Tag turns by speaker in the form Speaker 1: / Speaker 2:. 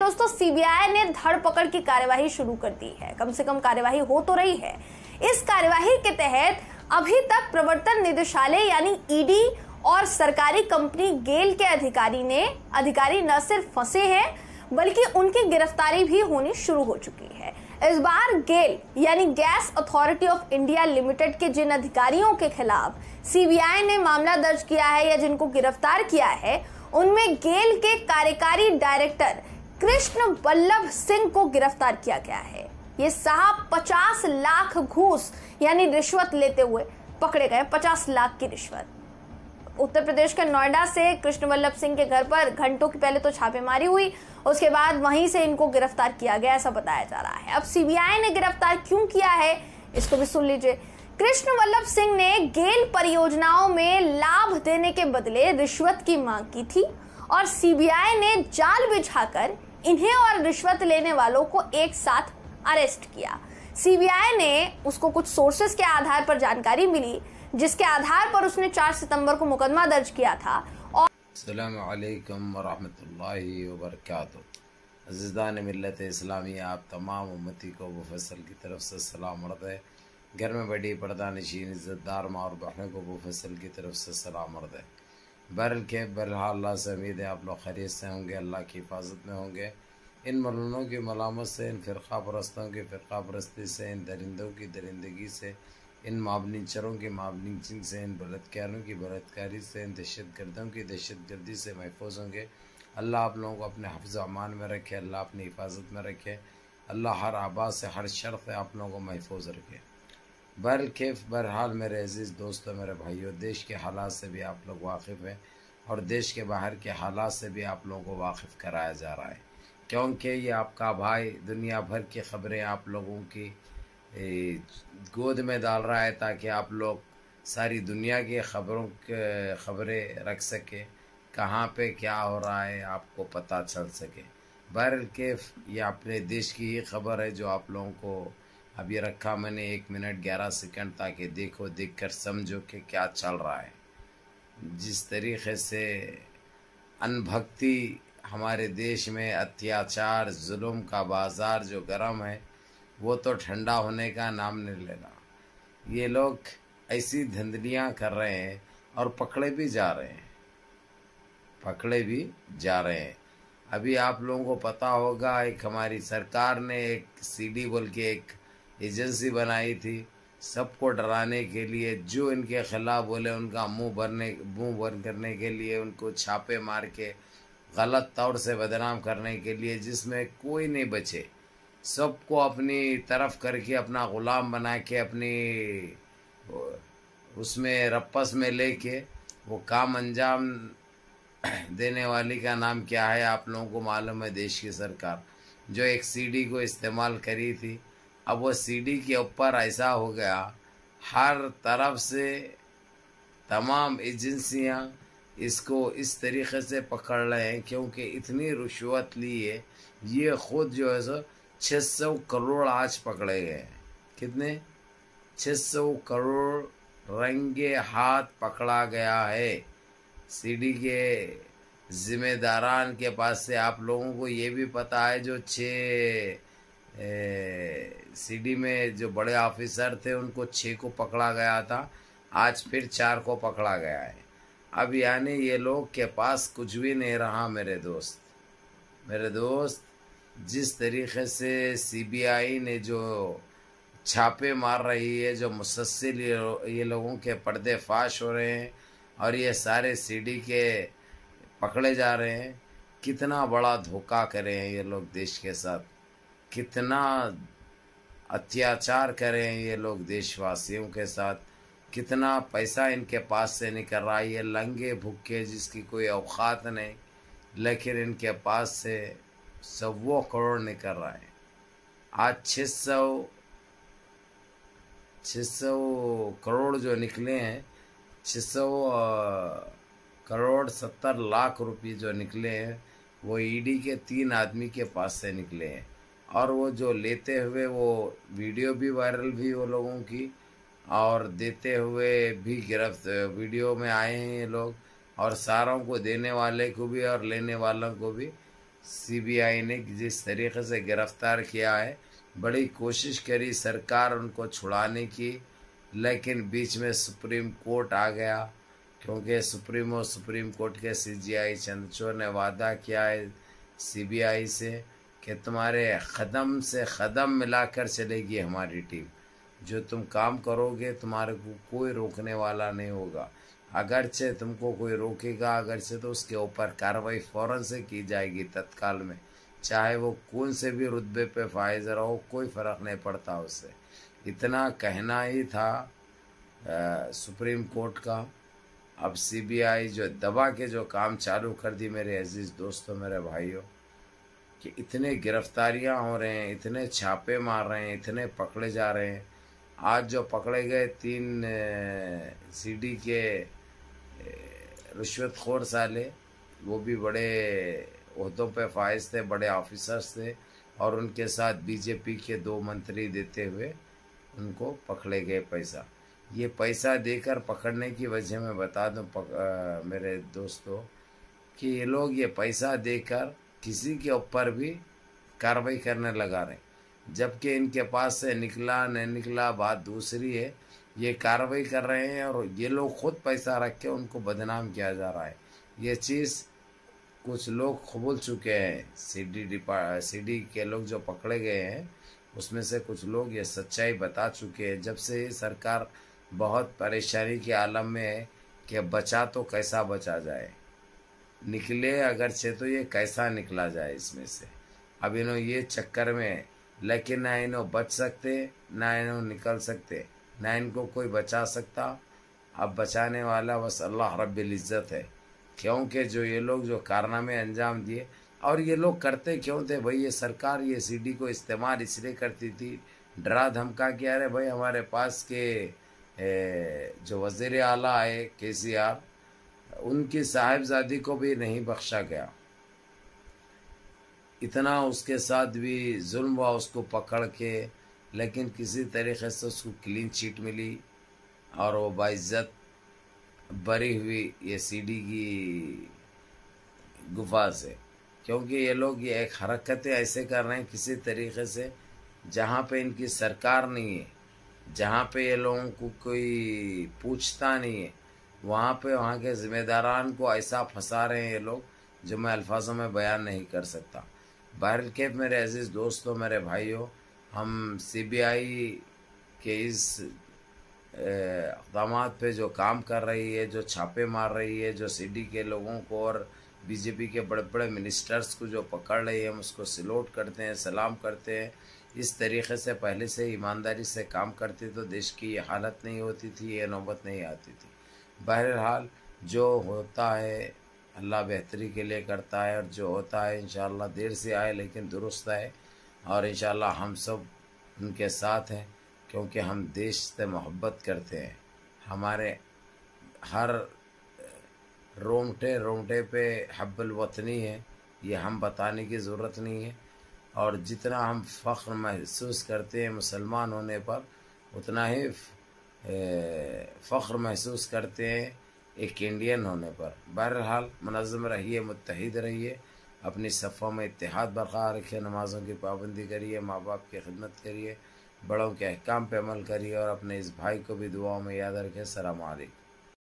Speaker 1: दोस्तों सीबीआई ने धरपकड़ की कार्यवाही शुरू कर दी है। कम से कम कार्यवाही हो तो रही है। इस कार्यवाही के तहत अभी तक प्रवर्तन निदेशालय यानी ईडी और सरकारी कंपनी गेल के अधिकारी न सिर्फ फंसे हैं बल्कि उनकी गिरफ्तारी भी होनी शुरू हो चुकी है। इस बार गेल यानी gas authority of India limited के जिन अधिकारियों के खिलाफ सीबीआई ने मामला दर्ज किया है या जिनको गिरफ्तार किया है, उनमें गेल के कार्यकारी डायरेक्टर कृष्ण वल्लभ सिंह को गिरफ्तार किया गया है। ये साहब 50 लाख घूस यानी रिश्वत लेते हुए पकड़े गए। 50 लाख की रिश्वत। उत्तर प्रदेश के नोएडा से कृष्ण वल्लभ सिंह के घर पर घंटों की पहले तो छापेमारी हुई, उसके बाद वहीं से इनको गिरफ्तार किया गया, ऐसा बताया जा रहा है। अब सीबीआई ने गिरफ्तार क्यों किया है, इसको भी सुन लीजिए। कृष्ण वल्लभ सिंह ने गेल परियोजनाओं में लाभ देने के बदले रिश्वत की मांग की थी और सीबीआई ने जाल बिछाकर इन्हें और रिश्वत लेने वालों को एक साथ अरेस्ट किया। सीबीआई ने उसको कुछ सोर्सेस के आधार पर जानकारी मिली, जिसके आधार पर उसने 4 सितंबर को मुकदमा दर्ज किया था। और
Speaker 2: अस्सलामु अलैकुम व रहमतुल्लाहि व बरकातुहू। अज़ीज़ान मिल्लत इस्लामी, आप तमाम उम्मती को अबू फैसल की तरफ से सलाम अर्ज़ है। घर में बड़ी पर्दा नशीन इज़्ज़तदार माँ और बहनों को अबू फैसल की तरफ से सलाम अर्ज़ है। बहरहाल अल्लाह से उम्मीद है आप लोग खैरियत से होंगे, अल्लाह की हिफाजत में होंगे। इन मलूनों की मलामत से, इन फ़िरक़ा परस्तों की फ़िरक़ा परस्ती से, इन दरिंदों की दरिंदगी से, इन माबनीचरों की माबनीचरी से, इन बलात्कारियों की बलात्कारी से, इन दहशतगर्दों की दहशतगर्दी से महफूज होंगे। अल्लाह आप लोगों को अपने हिफ्ज़ अमान में रखे, अल्लाह अपनी हिफाजत में रखे, अल्लाह हर आबाद से, हर शर से आप लोगों को महफूज रखे। बहरहाल मेरे अज़ीज़ दोस्तों, मेरे भाइयों, देश के हालात से भी आप लोग वाकिफ़ हैं और देश के बाहर के हालात से भी आप लोगों को वाकिफ़ कराया जा रहा है, क्योंकि ये आपका भाई दुनिया भर की ख़बरें आप लोगों की गोद में डाल रहा है ताकि आप लोग सारी दुनिया की खबरें रख सके, कहाँ पे क्या हो रहा है आपको पता चल सके। बहरकेफ़ ये अपने देश की ही खबर है जो आप लोगों को अभी रखा मैंने 1 मिनट 11 सेकंड, ताकि देखो, देखकर समझो कि क्या चल रहा है। जिस तरीक़े से अनभक्ति हमारे देश में, अत्याचार जुल्म का बाज़ार जो गर्म है वो तो ठंडा होने का नाम नहीं ले रहा। ये लोग ऐसी धंधलियाँ कर रहे हैं और पकड़े भी जा रहे हैं। अभी आप लोगों को पता होगा, एक हमारी सरकार ने एक सीडी बोल के एक एजेंसी बनाई थी सबको डराने के लिए। जो इनके खिलाफ बोले उनका मुंह बंद करने के लिए, उनको छापे मार के गलत तौर से बदनाम करने के लिए, जिसमें कोई नहीं बचे, सबको अपनी तरफ करके अपना ग़ुलाम बना के अपनी उसमें रप्पस में लेके वो काम अंजाम देने वाली का नाम क्या है आप लोगों को मालूम है। देश की सरकार जो एक सीडी को इस्तेमाल करी थी, अब वो सीडी के ऊपर ऐसा हो गया, हर तरफ से तमाम एजेंसियां इसको इस तरीक़े से पकड़ रहे हैं क्योंकि इतनी रिश्वत ली है। ये ख़ुद जो है सो 600 करोड़ आज पकड़े गए हैं। कितने? 600 करोड़ रंगे हाथ पकड़ा गया है सीडी के ज़िम्मेदारान के पास से। आप लोगों को ये भी पता है जो 6 सीडी में जो बड़े ऑफिसर थे उनको 6 को पकड़ा गया था, आज फिर 4 को पकड़ा गया है। अब यानी ये लोग के पास कुछ भी नहीं रहा। मेरे दोस्त जिस तरीक़े से सीबीआई ने जो छापे मार रही है, जो मुसलसल ये लोगों के पर्दे फाश हो रहे हैं और ये सारे सीडी के पकड़े जा रहे हैं, कितना बड़ा धोखा करे हैं ये लोग देश के साथ, कितना अत्याचार करे हैं ये लोग देशवासियों के साथ, कितना पैसा इनके पास से निकल रहा है। ये लंगे भूखे जिसकी कोई औकात नहीं, लेकिन इनके पास से 100 करोड़ निकल रहा है। आज 600 करोड़ जो निकले हैं, 600 करोड़ 70 लाख रुपए जो निकले हैं, वो ईडी के 3 आदमी के पास से निकले हैं। और वो जो लेते हुए वो वीडियो भी वायरल भी वो लोगों की, और देते हुए भी वीडियो में आए हैं ये लोग, और सारों को देने वाले को भी और लेने वालों को भी सीबीआई ने जिस तरीके से गिरफ्तार किया है, बड़ी कोशिश करी सरकार उनको छुड़ाने की, लेकिन बीच में सुप्रीम कोर्ट आ गया, क्योंकि सुप्रीम कोर्ट के सीजीआई चंद्रचूड़ ने वादा किया है सीबीआई से कि तुम्हारे कदम से कदम मिलाकर चलेगी हमारी टीम, जो तुम काम करोगे तुम्हारे को कोई रोकने वाला नहीं होगा। अगरचे तुमको कोई रोकेगा, अगरचे तो उसके ऊपर कार्रवाई फ़ौरन से की जाएगी तत्काल में, चाहे वो कौन से भी रुतबे पे फाइज रहो, कोई फ़र्क नहीं पड़ता उससे। इतना कहना ही था सुप्रीम कोर्ट का। अब सीबीआई जो दबा के जो काम चालू कर दी मेरे अजीज़ दोस्तों, मेरे भाइयों, कि इतने गिरफ्तारियां हो रहे हैं, इतने छापे मार रहे हैं, इतने पकड़े जा रहे हैं। आज जो पकड़े गए 3 सीडी के रिश्वतखोर साले, वो भी बड़े ओहदों पे फाइज थे, बड़े ऑफिसर्स थे, और उनके साथ बीजेपी के 2 मंत्री देते हुए उनको पकड़े गए पैसा। ये पैसा देकर पकड़ने की वजह मैं बता दूं मेरे दोस्तों, कि ये लोग ये पैसा देकर किसी के ऊपर भी कार्रवाई करने लगा रहे, जबकि इनके पास से निकला नहीं निकला बात दूसरी है। ये कार्रवाई कर रहे हैं और ये लोग खुद पैसा रख के उनको बदनाम किया जा रहा है। ये चीज़ कुछ लोग कबूल चुके हैं, सीडी के लोग जो पकड़े गए हैं उसमें से कुछ लोग ये सच्चाई बता चुके हैं। जब से ये सरकार बहुत परेशानी के आलम में है कि बचा तो कैसा बचा जाए, निकले अगर से तो ये कैसा निकला जाए इसमें से। अब इन्हों ये चक्कर में, लेकिन ना इन्हों बच सकते ना इन्हों निकल सकते, ना इनको कोई बचा सकता। अब बचाने वाला बस अल्लाह रब्बिल इज़्ज़त है, क्योंकि जो ये लोग जो कारनामे अंजाम दिए, और ये लोग करते क्यों थे भाई? ये सरकार ये सीडी को इस्तेमाल इसलिए करती थी, डरा धमका के, अरे भाई हमारे पास के जो वज़ीर आला है KCR, उनकी साहिबजादी को भी नहीं बख्शा गया। इतना उसके साथ भी जुल्म हुआ उसको पकड़ के, लेकिन किसी तरीके से उसको क्लीन चिट मिली और वो बाइज्जत बरी हुई ये सीडी की गुफा से। क्योंकि ये लोग ये एक हरकतें ऐसे कर रहे हैं किसी तरीके से, जहाँ पे इनकी सरकार नहीं है, जहाँ पे ये लोगों को कोई पूछता नहीं है, वहाँ पे वहाँ के ज़िम्मेदारान को ऐसा फंसा रहे हैं ये लोग, जो मैं अल्फाजों में बयान नहीं कर सकता। बहरहाल के मेरे अजीज़ दोस्तों, मेरे भाइयों, हम सीबीआई के इस इक़दामात पे जो काम कर रही है, जो छापे मार रही है, जो सीडी के लोगों को और बीजेपी के बड़े बड़े मिनिस्टर्स को जो पकड़ रही है, हम उसको सलूट करते हैं, सलाम करते हैं। इस तरीके से पहले से ईमानदारी से काम करते तो देश की ये हालत नहीं होती थी, ये नौबत नहीं आती थी। बहरहाल जो होता है अल्लाह बेहतरी के लिए करता है, और जो होता है इंशाअल्लाह देर से आए लेकिन दुरुस्त है, और इंशाअल्लाह हम सब उनके साथ हैं, क्योंकि हम देश से मोहब्बत करते हैं। हमारे हर रोंगटे पे हब्बुल वतनी है, ये हम बताने की ज़रूरत नहीं है। और जितना हम फ़ख्र महसूस करते हैं मुसलमान होने पर, उतना ही फ़ख्र महसूस करते हैं एक इंडियन होने पर। बहरहाल मुनज़्ज़म रहिए, मुत्तहिद रहिए, अपनी सफ़ों में इत्तेहाद बरक़रार रखिए, नमाज़ों की पाबंदी करिए, माँ बाप की खिदमत करिए, बड़ों के अहकाम पे अमल करिए, और अपने इस भाई को भी दुआओं में याद रखें। अस्सलामु अलैकुम।